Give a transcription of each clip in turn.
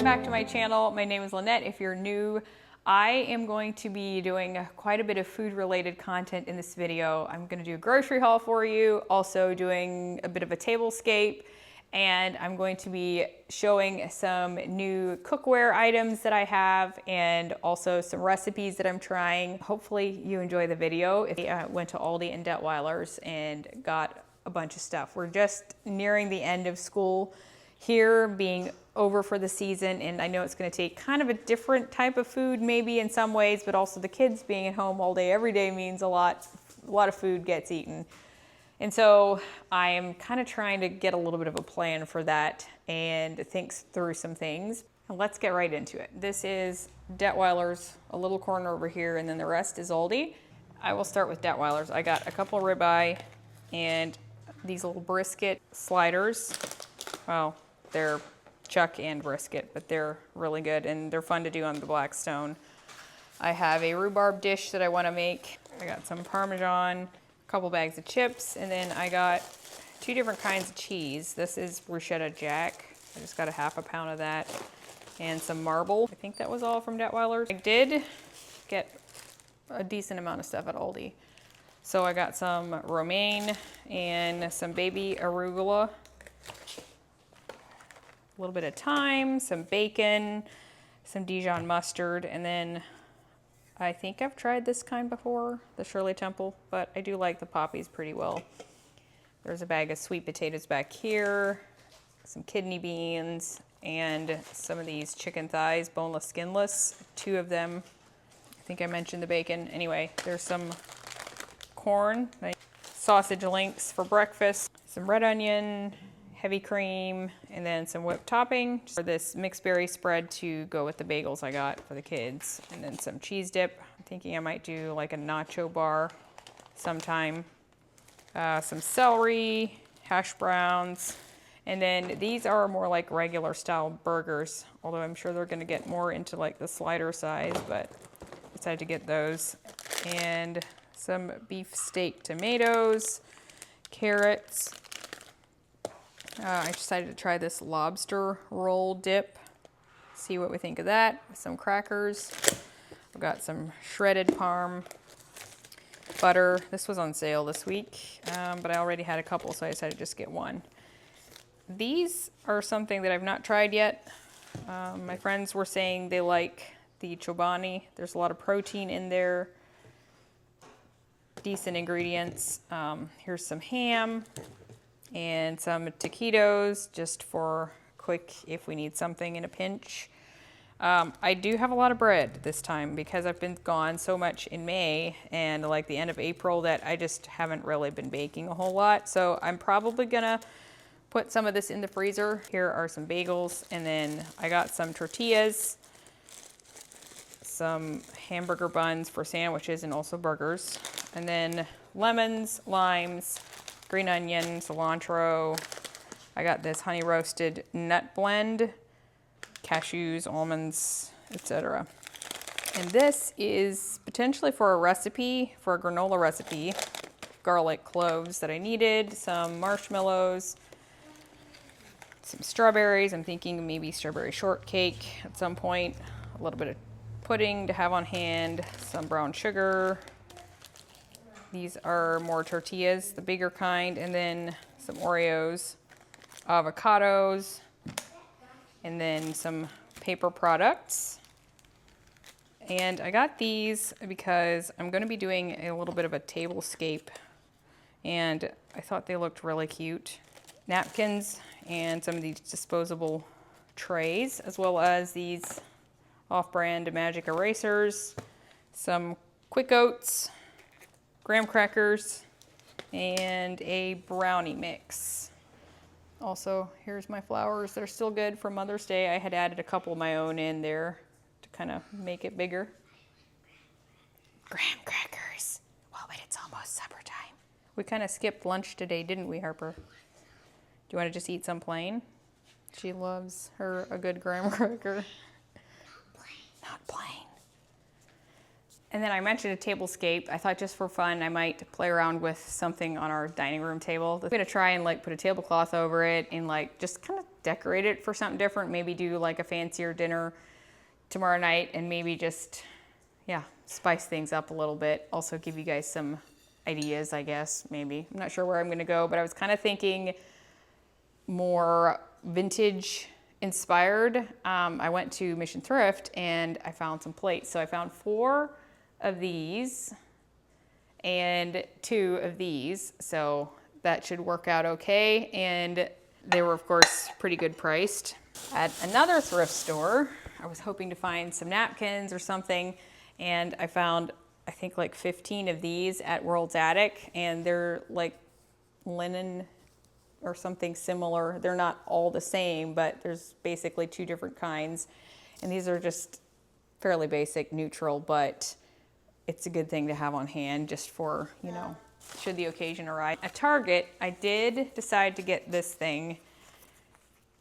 back to my channel. My name is Lynette. If you're new, I am going to be doing quite a bit of food related content in this video. I'm going to do a grocery haul for you, also doing a bit of a tablescape, and I'm going to be showing some new cookware items that I have and also some recipes that I'm trying. Hopefully you enjoy the video. I went to Aldi and Detweiler's and got a bunch of stuff. We're just nearing the end of school here, being over for the season, and I know it's going to take kind of a different type of food maybe in some ways, but also the kids being at home all day every day means a lot of food gets eaten. And so I am kind of trying to get a little bit of a plan for that and think through some things. And let's get right into it. This is Detweiler's, a little corner over here, and then the rest is Aldi. I will start with Detweiler's. I got a couple of ribeye and these little brisket sliders. Well, they're chuck and brisket, but they're really good and they're fun to do on the Blackstone. I have a rhubarb dish that I want to make. I got some Parmesan, a couple bags of chips, and then I got two different kinds of cheese. This is bruschetta jack. I just got a half a pound of that and some marble. I think that was all from Detweiler's. I did get a decent amount of stuff at Aldi. So I got some romaine and some baby arugula, a little bit of thyme, some bacon, some Dijon mustard, and then I think I've tried this kind before, the Shirley Temple, but I do like the poppies pretty well. There's a bag of sweet potatoes back here, some kidney beans, and some of these chicken thighs, boneless, skinless, two of them. I think I mentioned the bacon. Anyway, there's some corn, sausage links for breakfast, some red onion, heavy cream, and then some whipped topping for this mixed berry spread to go with the bagels I got for the kids, and then some cheese dip. I'm thinking I might do like a nacho bar sometime. Some celery, hash browns, and then these are more like regular style burgers, although I'm sure they're going to get more into like the slider size, but decided to get those. And some beef steak tomatoes, carrots. I decided to try this lobster roll dip, see what we think of that. Some crackers. I've got some shredded parm, butter. This was on sale this week, but I already had a couple, so I decided to just get one. These are something that I've not tried yet. My friends were saying they like the chobani. There's a lot of protein in there. Decent ingredients. Here's some ham and some taquitos, just for quick if we need something in a pinch. I do have a lot of bread this time because I've been gone so much in May and like the end of April that I just haven't really been baking a whole lot. So I'm probably gonna put some of this in the freezer. Here are some bagels, and then I got some tortillas, some hamburger buns for sandwiches and also burgers, and then lemons, limes, green onion, cilantro. I got this honey roasted nut blend, cashews, almonds, etc. And this is potentially for a recipe, for a granola recipe. Garlic cloves that I needed, some marshmallows, some strawberries. I'm thinking maybe strawberry shortcake at some point, a little bit of pudding to have on hand, some brown sugar. These are more tortillas, the bigger kind, and then some Oreos, avocados, and then some paper products. And I got these because I'm going to be doing a little bit of a tablescape, and I thought they looked really cute. Napkins and some of these disposable trays, as well as these off-brand magic erasers, some quick oats, graham crackers, and a brownie mix. Also, here's my flowers. They're still good for Mother's Day. I had added a couple of my own in there to kind of make it bigger. Graham crackers. Well, but it's almost supper time. We kind of skipped lunch today, didn't we, Harper? Do you want to just eat some plain? She loves her a good graham cracker. Plain. Not plain. And then I mentioned a tablescape. I thought just for fun, I might play around with something on our dining room table. I'm gonna try and like put a tablecloth over it and like just kind of decorate it for something different. Maybe do like a fancier dinner tomorrow night and maybe just, yeah, spice things up a little bit. Also give you guys some ideas, I guess, maybe. I'm not sure where I'm gonna go, but I was kind of thinking more vintage inspired. I went to Mission Thrift and I found some plates. So I found 4 of these and 2 of these. So that should work out okay. And they were, of course, pretty good priced. At another thrift store, I was hoping to find some napkins or something, and I found, I think, like 15 of these at World's Attic, and they're like linen or something similar. They're not all the same, but there's basically 2 different kinds. And these are just fairly basic, neutral, but it's a good thing to have on hand just for, you know, should the occasion arise. At Target, I did decide to get this thing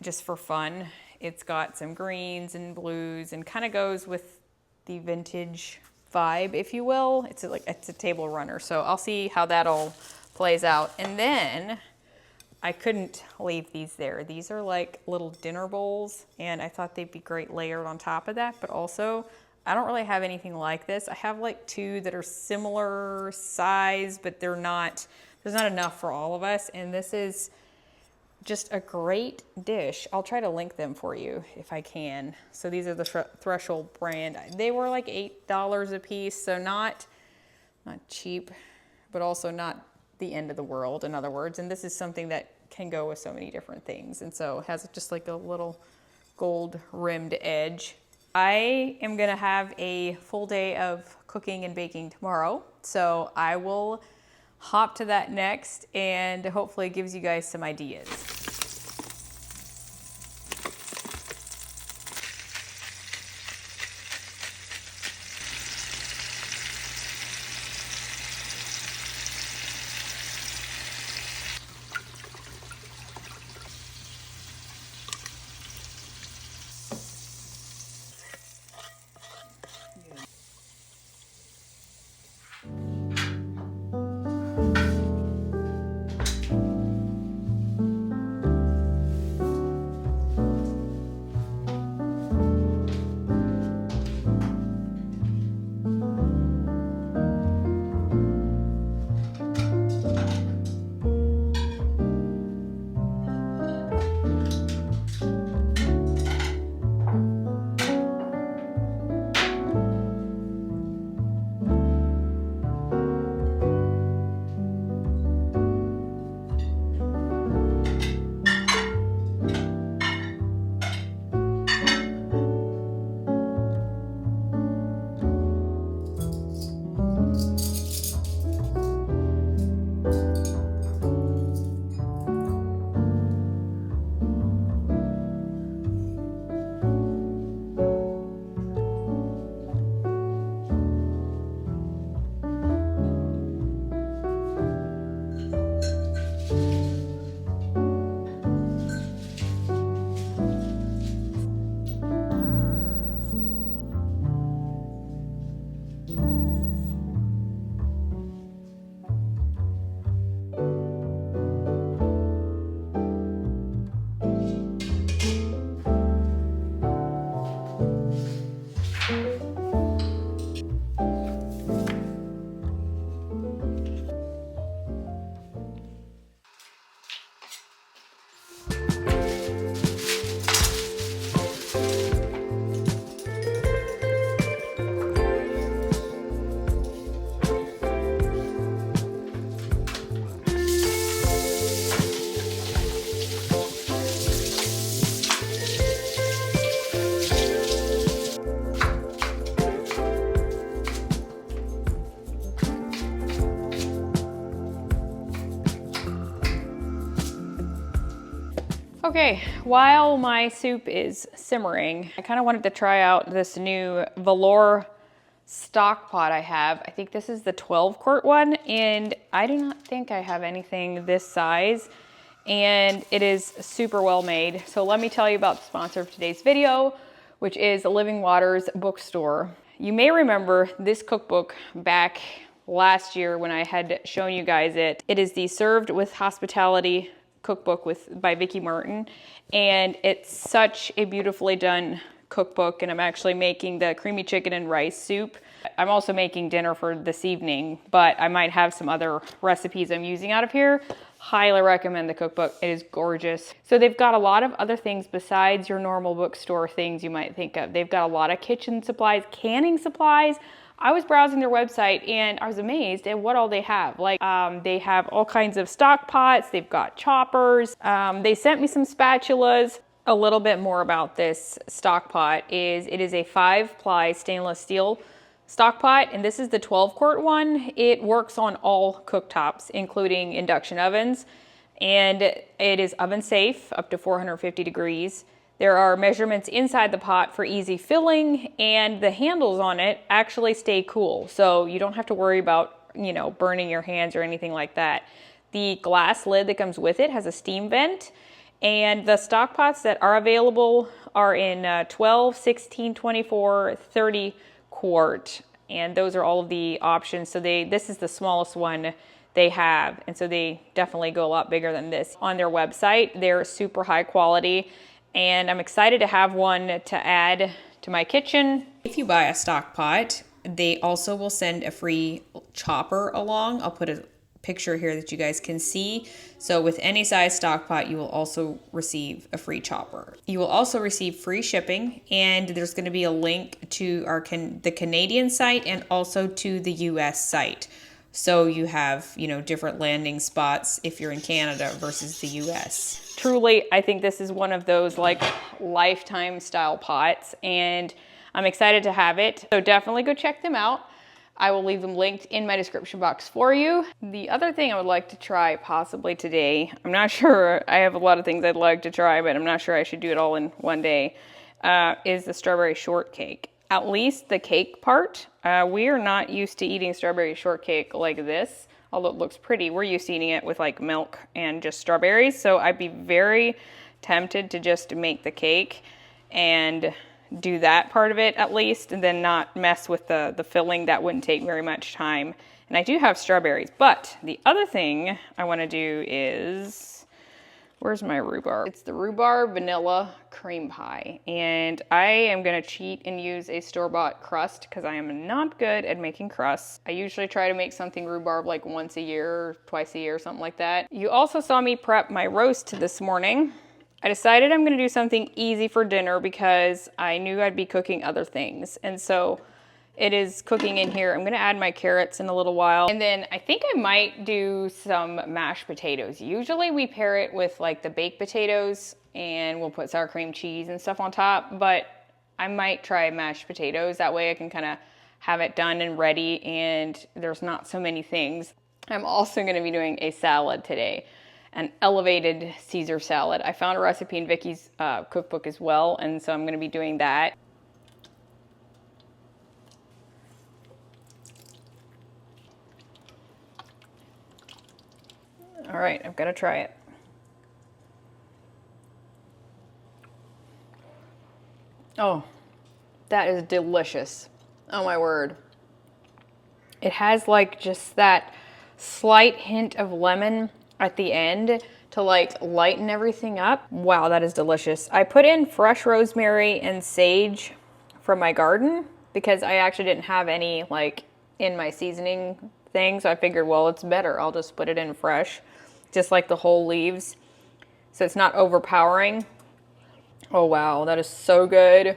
just for fun. It's got some greens and blues and kind of goes with the vintage vibe, if you will. It's a table runner, so I'll see how that all plays out. And then I couldn't leave these there. These are like little dinner bowls, and I thought they'd be great layered on top of that, but also I don't really have anything like this. I have like 2 that are similar size, but there's not enough for all of us, and this is just a great dish. I'll try to link them for you if I can. So these are the Threshold brand. They were like $8 a piece, so not cheap, but also not the end of the world, in other words. And this is something that can go with so many different things. And so it has just like a little gold rimmed edge. I am gonna have a full day of cooking and baking tomorrow. So I will hop to that next, and hopefully it gives you guys some ideas. Okay, while my soup is simmering, I kind of wanted to try out this new velour stock pot I have. I think this is the 12-quart one, and I do not think I have anything this size, and it is super well made. So let me tell you about the sponsor of today's video, which is Living Waters Bookstore. You may remember this cookbook back last year when I had shown you guys it. It is the Served with Hospitality cookbook by Vicki Martin, and it's such a beautifully done cookbook. And I'm actually making the creamy chicken and rice soup. I'm also making dinner for this evening, but I might have some other recipes I'm using out of here. Highly recommend the cookbook. It is gorgeous. So they've got a lot of other things besides your normal bookstore things you might think of. They've got a lot of kitchen supplies, canning supplies. I was browsing their website and I was amazed at what all they have. Like they have all kinds of stock pots. They've got choppers. They sent me some spatulas. A little bit more about this stock pot is it is a 5-ply stainless steel stock pot, and this is the 12-quart one. It works on all cooktops, including induction ovens, and it is oven safe up to 450 degrees. There are measurements inside the pot for easy filling, and the handles on it actually stay cool, so you don't have to worry about, you know, burning your hands or anything like that. The glass lid that comes with it has a steam vent, and the stock pots that are available are in 12, 16, 24, 30 quart, and those are all of the options. So this is the smallest one they have, and so they definitely go a lot bigger than this. On their website, they're super high quality, and I'm excited to have one to add to my kitchen. If you buy a stock pot, they also will send a free chopper along. I'll put a picture here that you guys can see. So with any size stock pot, you will also receive a free chopper. You will also receive free shipping, and there's going to be a link to the Canadian site and also to the US site. So you have, you know, different landing spots if you're in Canada versus the US. Truly, I think this is one of those like lifetime style pots, and I'm excited to have it. So definitely go check them out. I will leave them linked in my description box for you. The other thing I would like to try possibly today, I'm not sure, I have a lot of things I'd like to try, but I'm not sure I should do it all in one day, is the strawberry shortcake. At least the cake part. We are not used to eating strawberry shortcake like this, although it looks pretty. We're used to eating it with like milk and just strawberries, so I'd be very tempted to just make the cake and do that part of it at least, and then not mess with the filling. That wouldn't take very much time. And I do have strawberries, but the other thing I want to do is, where's my rhubarb? It's the rhubarb vanilla cream pie, and I am going to cheat and use a store-bought crust because I am not good at making crusts. I usually try to make something rhubarb like once a year, twice a year, something like that. You also saw me prep my roast this morning. I decided I'm going to do something easy for dinner because I knew I'd be cooking other things. And so it is cooking in here. I'm going to add my carrots in a little while. And then I think I might do some mashed potatoes. Usually we pair it with like the baked potatoes and we'll put sour cream cheese and stuff on top. But I might try mashed potatoes. That way I can kind of have it done and ready and there's not so many things. I'm also going to be doing a salad today. An elevated Caesar salad. I found a recipe in Vicki's cookbook as well, and so I'm going to be doing that. All right, I've got to try it. Oh, that is delicious. Oh my word. It has like just that slight hint of lemon at the end to like lighten everything up. Wow, that is delicious. I put in fresh rosemary and sage from my garden because I actually didn't have any like in my seasoning thing. So I figured, well, it's better. I'll just put it in fresh, just like the whole leaves. So it's not overpowering. Oh wow, that is so good.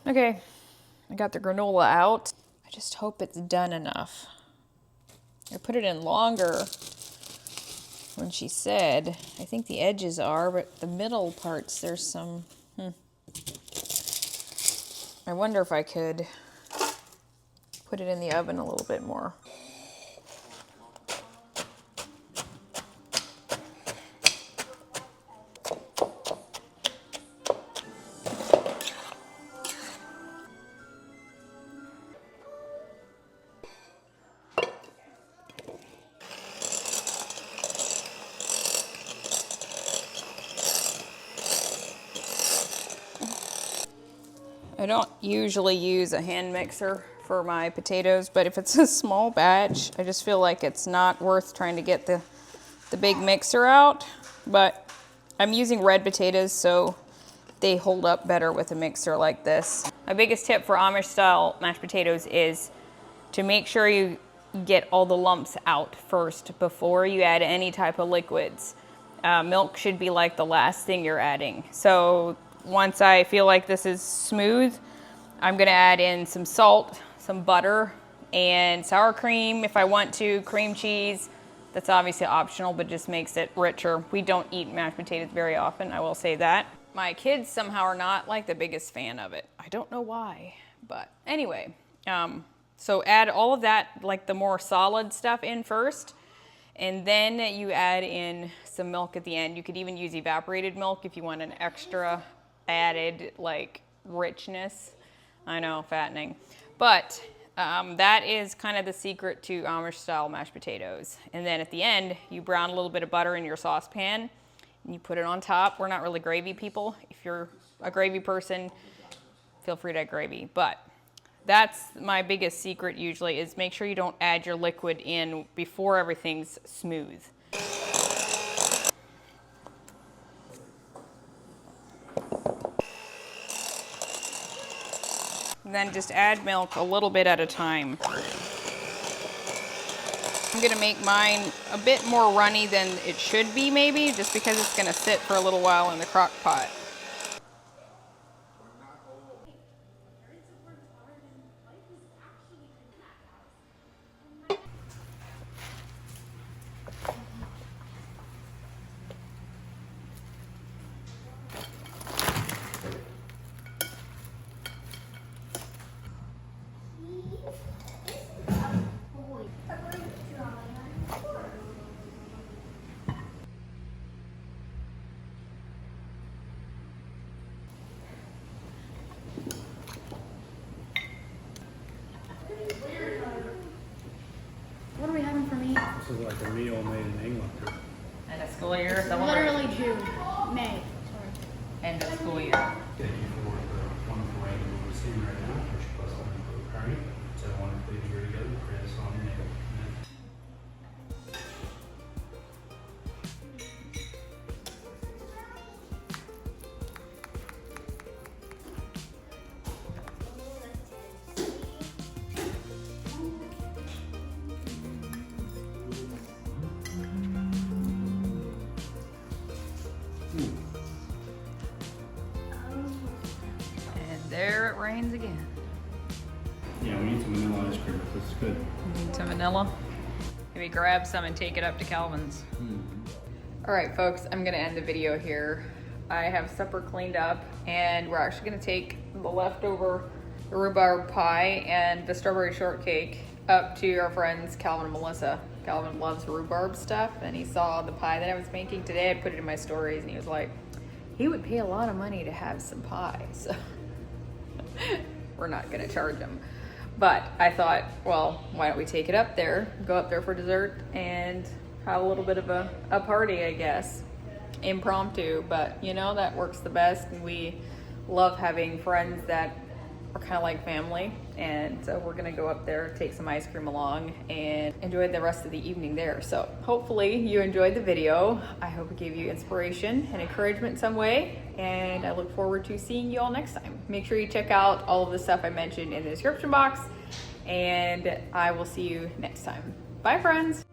Okay, I got the granola out. I just hope it's done enough. I put it in longer when she said. I think the edges are, but the middle parts, there's some, I wonder if I could put it in the oven a little bit more. I don't usually use a hand mixer for my potatoes, but if it's a small batch, I just feel like it's not worth trying to get the big mixer out. But I'm using red potatoes, so they hold up better with a mixer like this. My biggest tip for Amish style mashed potatoes is to make sure you get all the lumps out first before you add any type of liquids. Milk should be like the last thing you're adding. So once I feel like this is smooth, I'm gonna add in some salt, some butter, and sour cream if I want to, cream cheese. That's obviously optional, but just makes it richer. We don't eat mashed potatoes very often, I will say that. My kids somehow are not like the biggest fan of it. I don't know why, but anyway. So add all of that, like the more solid stuff in first, and then you add in some milk at the end. You could even use evaporated milk if you want an extra added like richness. I know, fattening. But that is kind of the secret to Amish style mashed potatoes. And then at the end, you brown a little bit of butter in your saucepan and you put it on top. We're not really gravy people. If you're a gravy person, feel free to add gravy. But that's my biggest secret usually, is make sure you don't add your liquid in before everything's smooth. And then just add milk a little bit at a time. I'm gonna make mine a bit more runny than it should be maybe, just because it's gonna sit for a little while in the crock pot. What are we having for meat? This is like a meal made in England. End of school year, Literally June, May. Sorry. End of school year. Thank you for the wonderful writing we're seeing right now, which was on the party. So I wanted to be here together, Chris on the name. And there it rains again. Yeah, we need some vanilla ice cream. This is good. Need some vanilla? Maybe grab some and take it up to Calvin's. All right, folks, I'm gonna end the video here. I have supper cleaned up and we're actually gonna take the leftover rhubarb pie and the strawberry shortcake up to our friends Calvin and Melissa. Calvin loves rhubarb stuff and he saw the pie that I was making today. I put it in my stories and he was like, he would pay a lot of money to have some pie, so we're not gonna charge him. But I thought, well, why don't we take it up there, go up there for dessert and have a little bit of a party, I guess. Impromptu, but you know, that works the best. And we love having friends that are kind of like family. And so we're gonna go up there, take some ice cream along and enjoy the rest of the evening there. So hopefully you enjoyed the video. I hope it gave you inspiration and encouragement in some way. And I look forward to seeing you all next time. Make sure you check out all of the stuff I mentioned in the description box and I will see you next time. Bye, friends.